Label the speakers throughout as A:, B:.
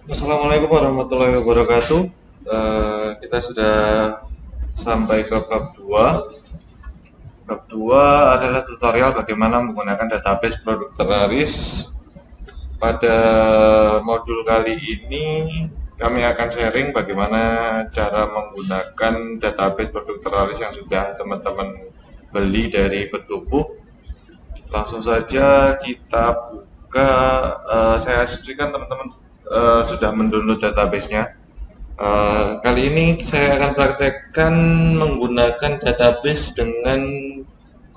A: Assalamualaikum warahmatullahi wabarakatuh. Kita sudah sampai ke bab 2. Bab 2 adalah tutorial bagaimana menggunakan database produk terlaris. Pada modul kali ini kami akan sharing bagaimana cara menggunakan database produk terlaris yang sudah teman-teman beli dari Bertubuh. Langsung saja kita buka. Saya asumsikan teman-teman sudah mendownload databasenya. Kali ini saya akan praktekkan menggunakan database dengan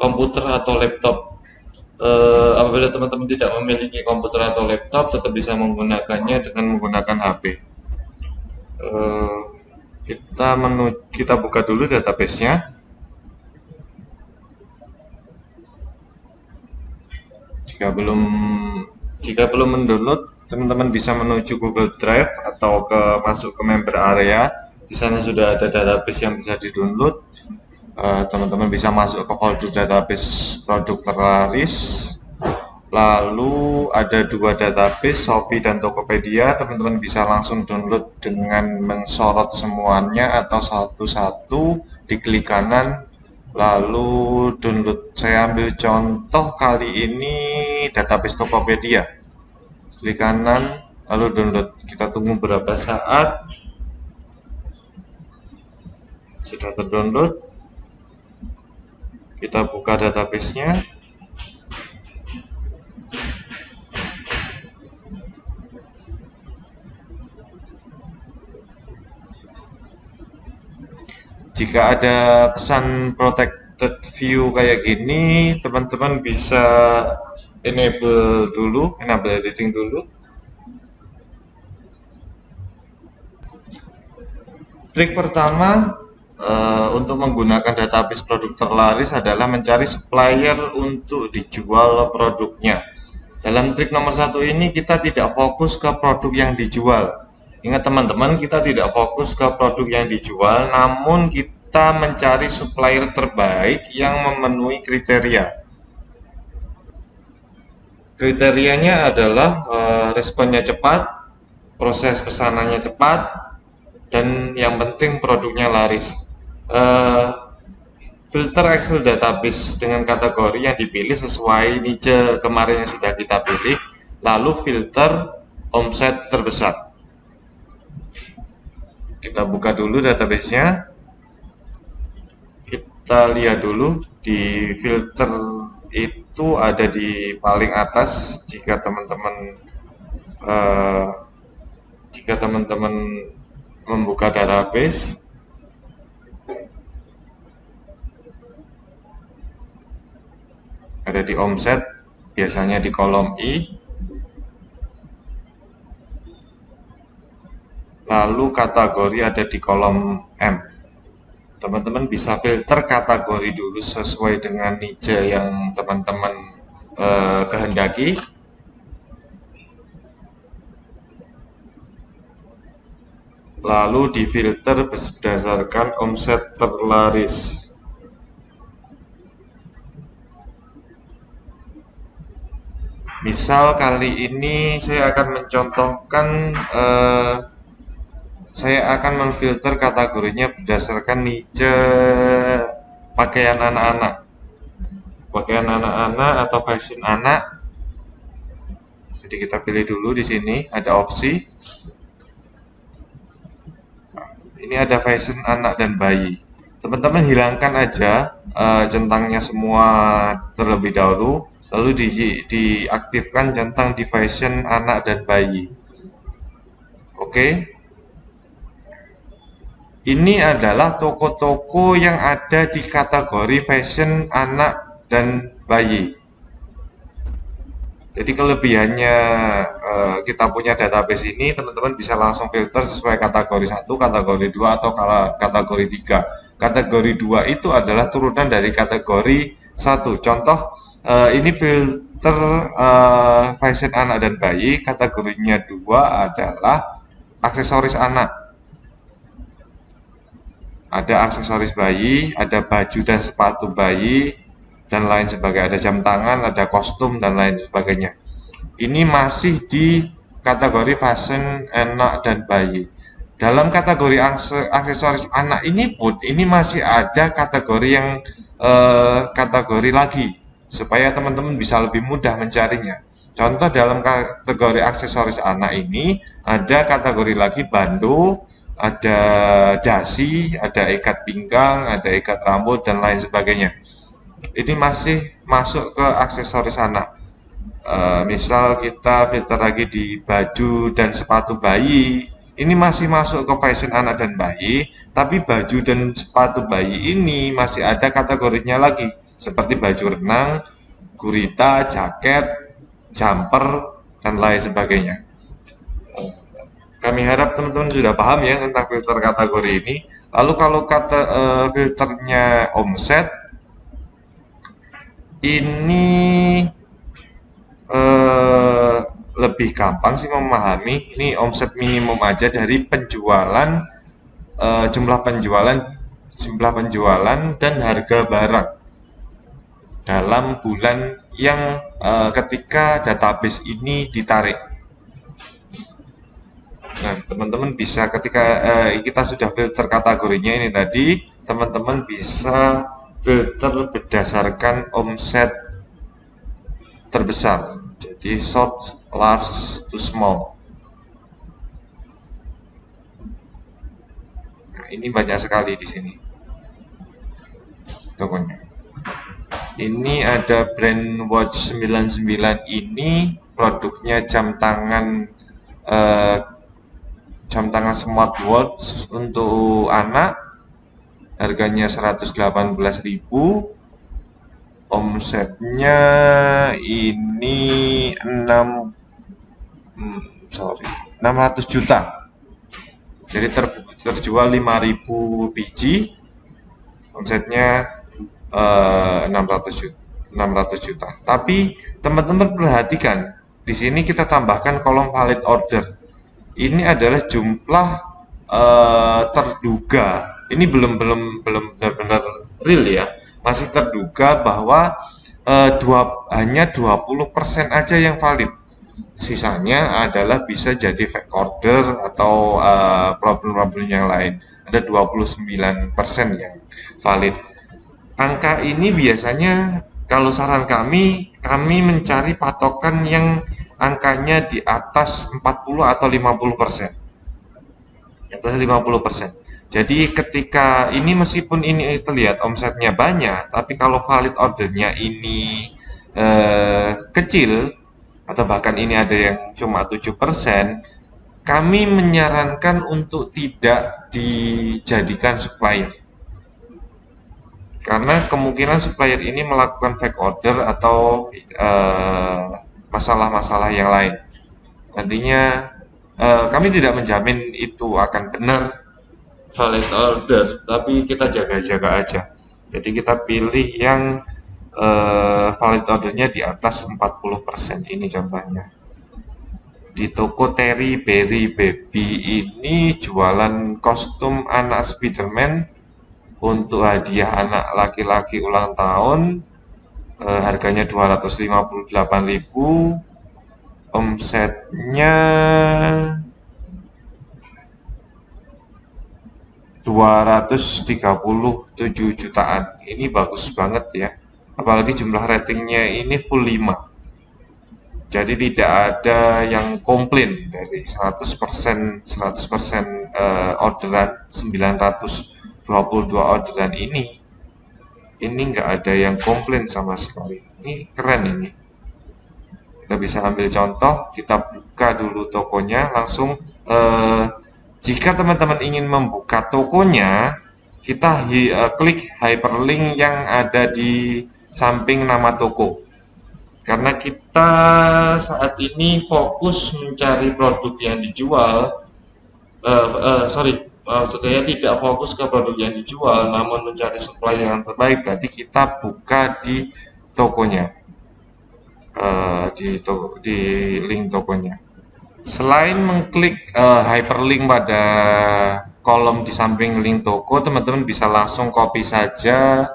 A: komputer atau laptop. Apabila teman-teman tidak memiliki komputer atau laptop, tetap bisa menggunakannya dengan menggunakan HP. Kita buka dulu databasenya. Jika belum mendownload, teman-teman bisa menuju Google Drive atau masuk ke member area. Di sana sudah ada database yang bisa di-download. Teman-teman bisa masuk ke folder database produk terlaris. Lalu ada dua database, Shopee dan Tokopedia. Teman-teman bisa langsung download dengan mensorot semuanya atau satu-satu, diklik kanan lalu download. Saya ambil contoh kali ini database Tokopedia. Klik kanan lalu download. Kita tunggu beberapa saat. Sudah terdownload. Kita buka databasenya. Jika ada pesan protected view kayak gini, teman-teman bisa enable editing dulu. Trik pertama untuk menggunakan database produk terlaris adalah mencari supplier untuk dijual produknya. Dalam trik nomor 1 ini kita tidak fokus ke produk yang dijual. Ingat teman-teman, kita tidak fokus ke produk yang dijual, namun kita mencari supplier terbaik yang memenuhi kriteria. Kriterianya adalah responnya cepat, proses pesanannya cepat, dan yang penting produknya laris. Filter Excel database dengan kategori yang dipilih sesuai niche kemarin yang sudah kita pilih, lalu filter omset terbesar. Kita buka dulu databasenya. Kita lihat dulu di filter itu ada di paling atas. Jika teman-teman membuka database, ada di omset, biasanya di kolom I. Lalu kategori ada di kolom M. Teman-teman bisa filter kategori dulu sesuai dengan niche yang teman-teman kehendaki. Lalu difilter berdasarkan omset terlaris. Misal kali ini saya akan mencontohkan, saya akan memfilter kategorinya berdasarkan niche pakaian anak-anak, atau fashion anak. Jadi kita pilih dulu di sini ada opsi. Ini ada fashion anak dan bayi. Teman-teman hilangkan aja centangnya semua terlebih dahulu, lalu diaktifkan centang di fashion anak dan bayi. Oke. Ini adalah toko-toko yang ada di kategori fashion anak dan bayi. Jadi kelebihannya kita punya database ini, teman-teman bisa langsung filter sesuai kategori 1, kategori 2, atau kategori 3. Kategori 2 itu adalah turunan dari kategori 1. Contoh, ini filter fashion anak dan bayi, kategorinya 2 adalah aksesoris anak. Ada aksesoris bayi, ada baju dan sepatu bayi, dan lain sebagainya. Ada jam tangan, ada kostum, dan lain sebagainya. Ini masih di kategori fashion, anak, dan bayi. Dalam kategori aksesoris anak ini pun ini masih ada kategori yang kategori lagi supaya teman-teman bisa lebih mudah mencarinya. Contoh dalam kategori aksesoris anak ini ada kategori lagi bando, ada dasi, ada ikat pinggang, ada ikat rambut, dan lain sebagainya. Ini masih masuk ke aksesoris anak. Misal kita filter lagi di baju dan sepatu bayi, ini masih masuk ke fashion anak dan bayi, tapi baju dan sepatu bayi ini masih ada kategorinya lagi, seperti baju renang, gurita, jaket, jumper, dan lain sebagainya. Kami harap teman-teman sudah paham ya tentang filter kategori ini. Lalu kalau filternya omset, ini lebih gampang sih memahami. Ini omset minimum aja dari penjualan, jumlah penjualan dan harga barang dalam bulan yang ketika database ini ditarik. Nah, teman-teman bisa ketika kita sudah filter kategorinya ini tadi, teman-teman bisa filter berdasarkan omset terbesar. Jadi short, large to small. Nah, ini banyak sekali di sini tokonya. Ini ada brand watch 99, ini produknya jam tangan smartwatch untuk anak, harganya 118.000, omsetnya ini 600 juta. Jadi terjual 5.000 biji, omsetnya 600 juta. Tapi teman-teman perhatikan, di sini kita tambahkan kolom valid order. Ini adalah jumlah terduga. Ini belum benar-benar real ya. Masih terduga bahwa hanya 20% aja yang valid. Sisanya adalah bisa jadi fake order atau problem-problem yang lain. Ada 29% yang valid. Angka ini biasanya kalau saran kami mencari patokan yang angkanya di atas 40 atau 50%. Di atas 50%. Jadi ketika ini meskipun ini terlihat omsetnya banyak, tapi kalau valid ordernya ini kecil atau bahkan ini ada yang cuma 7%, kami menyarankan untuk tidak dijadikan supplier. Karena kemungkinan supplier ini melakukan fake order atau masalah-masalah yang lain. Nantinya kami tidak menjamin itu akan benar valid order, tapi kita jaga-jaga aja. Jadi kita pilih yang valid ordernya di atas 40%. Ini contohnya. Di toko Terry Berry Baby ini jualan kostum anak Spiderman untuk hadiah anak laki-laki ulang tahun, harganya 258.000, omsetnya 237 jutaan. Ini bagus banget ya, apalagi jumlah ratingnya ini full 5. Jadi tidak ada yang komplain dari 100% orderan 922 orderan ini nggak ada yang komplain sama sekali. Ini keren ini. Kita bisa ambil contoh, kita buka dulu tokonya langsung. Jika teman-teman ingin membuka tokonya, kita klik hyperlink yang ada di samping nama toko. Karena kita saat ini fokus mencari produk yang dijual, saya tidak fokus ke produk yang dijual, namun mencari supplier yang terbaik. Berarti kita buka di tokonya, di link tokonya. Selain mengklik hyperlink pada kolom di samping link toko, teman-teman bisa langsung copy saja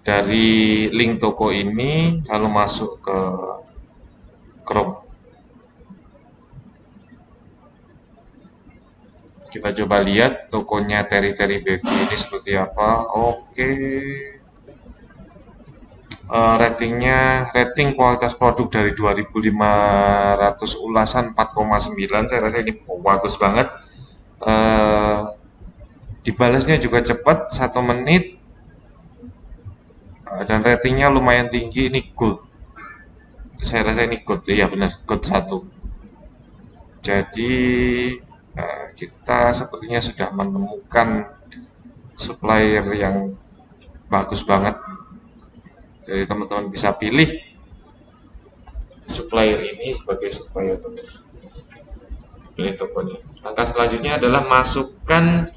A: dari link toko ini lalu masuk ke Chrome. Kita coba lihat tokonya Terry Baby ini seperti apa. Oke. Rating kualitas produk dari 2500 ulasan 4,9. Saya rasa ini bagus banget. Dibalasnya juga cepat, 1 menit. Dan ratingnya lumayan tinggi. Ini gold. Saya rasa ini gold. Iya benar, gold 1. Jadi kita sepertinya sudah menemukan supplier yang bagus banget. Jadi teman-teman bisa pilih supplier ini sebagai supplier toko. Pilih tokonya. Langkah selanjutnya adalah masukkan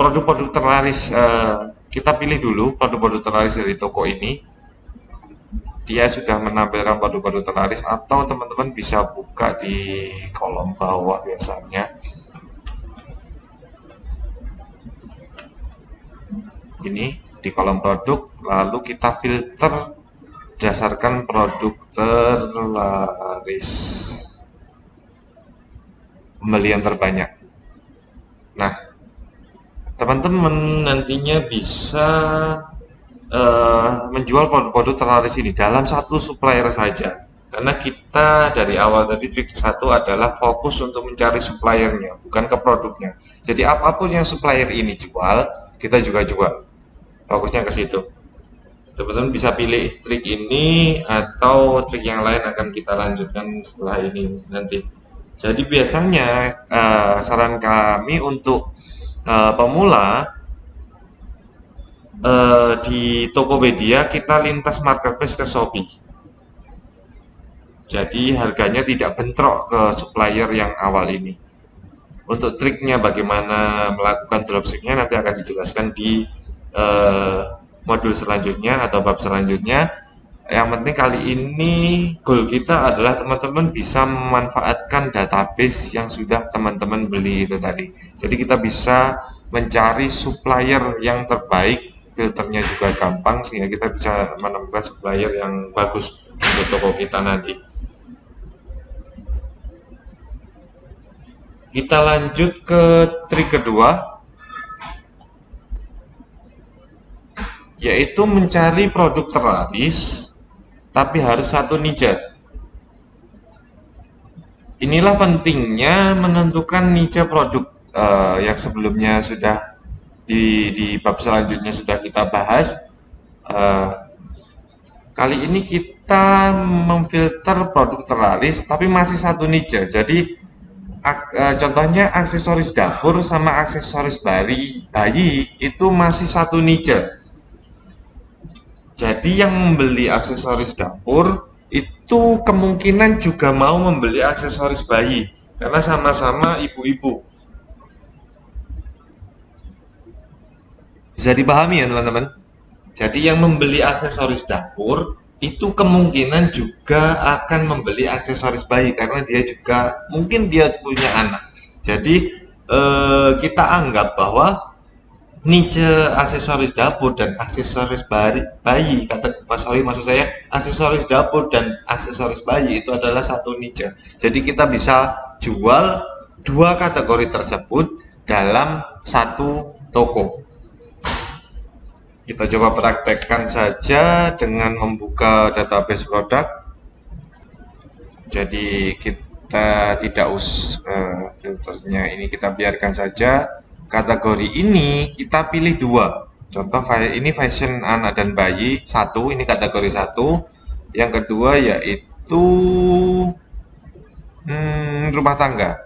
A: produk-produk terlaris. Kita pilih dulu produk-produk terlaris dari toko ini. Dia sudah menampilkan produk-produk terlaris, atau teman-teman bisa buka di kolom bawah biasanya. Ini di kolom produk, lalu kita filter berdasarkan produk terlaris, pembelian terbanyak. Nah, teman-teman nantinya bisa menjual produk-produk terlaris ini dalam satu supplier saja, karena kita dari awal tadi trik 1 adalah fokus untuk mencari suppliernya, bukan ke produknya. Jadi apapun yang supplier ini jual, kita juga jual. Fokusnya ke situ. Teman-teman bisa pilih trik ini atau trik yang lain akan kita lanjutkan setelah ini nanti. Jadi biasanya saran kami untuk pemula di Tokopedia kita lintas marketplace ke Shopee. Jadi harganya tidak bentrok ke supplier yang awal ini. Untuk triknya bagaimana melakukan dropshipnya nanti akan dijelaskan di modul selanjutnya atau bab selanjutnya. Yang penting kali ini goal kita adalah teman-teman bisa memanfaatkan database yang sudah teman-teman beli itu tadi. Jadi kita bisa mencari supplier yang terbaik, filternya juga gampang, sehingga kita bisa menemukan supplier yang bagus untuk toko kita nanti. Kita lanjut ke trik kedua, yaitu mencari produk terlaris tapi harus satu niche. Inilah pentingnya menentukan niche produk yang sebelumnya sudah di bab selanjutnya sudah kita bahas. Kali ini kita memfilter produk terlaris tapi masih satu niche. Jadi contohnya aksesoris dapur sama aksesoris bayi itu masih satu niche. Jadi yang membeli aksesoris dapur itu kemungkinan juga mau membeli aksesoris bayi karena sama-sama ibu-ibu. Bisa dipahami ya teman-teman? Jadi yang membeli aksesoris dapur itu kemungkinan juga akan membeli aksesoris bayi karena dia juga mungkin dia punya anak. Jadi kita anggap bahwa niche aksesoris dapur dan aksesoris bayi, maksud saya aksesoris dapur dan aksesoris bayi itu adalah satu niche. Jadi kita bisa jual dua kategori tersebut dalam satu toko. Kita coba praktekkan saja dengan membuka database produk. Jadi kita tidak filternya ini kita biarkan saja. Kategori ini kita pilih dua. Contoh ini fashion anak dan bayi satu, ini kategori satu. Yang kedua yaitu rumah tangga.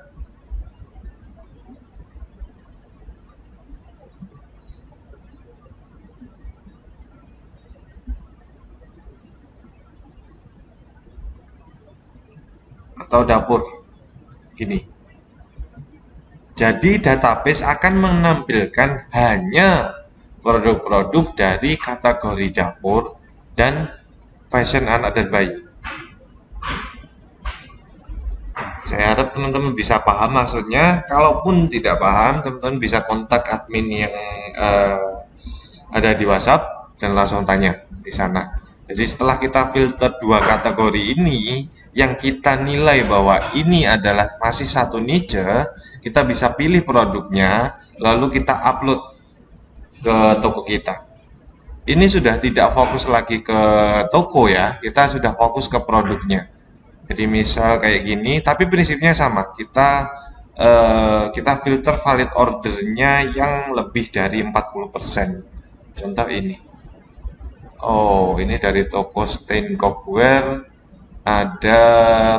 A: Atau dapur. Ini. Jadi database akan menampilkan hanya produk-produk dari kategori dapur dan fashion anak dan bayi. Saya harap teman-teman bisa paham maksudnya. Kalaupun tidak paham, teman-teman bisa kontak admin yang ada di WhatsApp dan langsung tanya di sana. Jadi setelah kita filter dua kategori ini, yang kita nilai bahwa ini adalah masih satu niche, kita bisa pilih produknya, lalu kita upload ke toko kita. Ini sudah tidak fokus lagi ke toko ya, kita sudah fokus ke produknya. Jadi misal kayak gini, tapi prinsipnya sama. Kita filter valid ordernya yang lebih dari 40%. Contoh ini. Oh, ini dari toko Stain Cookware. Ada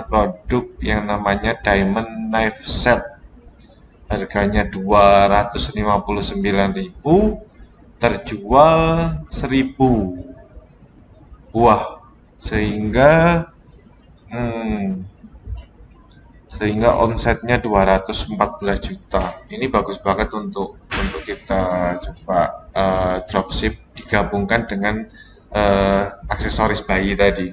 A: produk yang namanya Diamond Knife Set. Harganya 259.000, terjual 1000 buah, sehingga omsetnya 214 juta. Ini bagus banget untuk kita coba dropship digabungkan dengan aksesoris bayi tadi,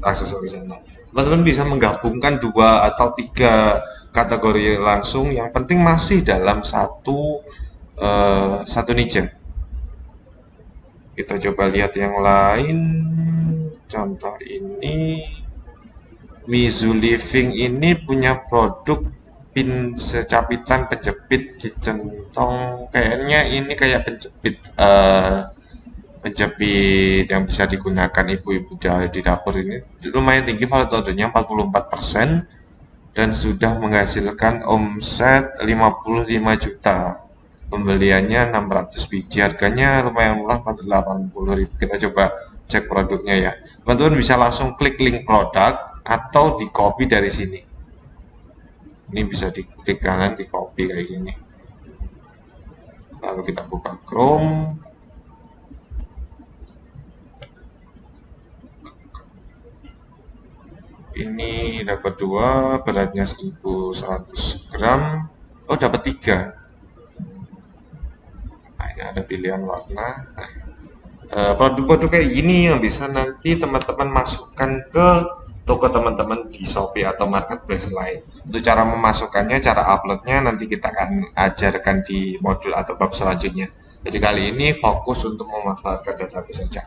A: aksesoris anak. Teman-teman bisa menggabungkan 2 atau 3 kategori langsung, yang penting masih dalam satu niche. Kita coba lihat yang lain. Contoh ini, Mizu Living ini punya produk pin secapitan penjepit kitchen tong. Kayaknya ini kayak penjepit yang bisa digunakan ibu-ibu di dapur. Ini lumayan tinggi valid ordernya 44%, dan sudah menghasilkan omset 55 juta. Pembeliannya 600 biji, harganya lumayan murah, 80.000. Kita coba cek produknya ya. Teman-teman bisa langsung klik link produk atau di copy dari sini. Ini bisa diklik kanan, di copy kayak gini. Lalu kita buka Chrome. Ini dapat 2, beratnya 1100 gram. Oh, dapat 3. Nah, ini ada pilihan warna. Nah, produk-produk kayak gini yang bisa nanti teman-teman masukkan ke toko teman-teman di Shopee atau marketplace lain. Untuk cara memasukkannya, cara uploadnya nanti kita akan ajarkan di modul atau bab selanjutnya. Jadi kali ini fokus untuk memanfaatkan database saja.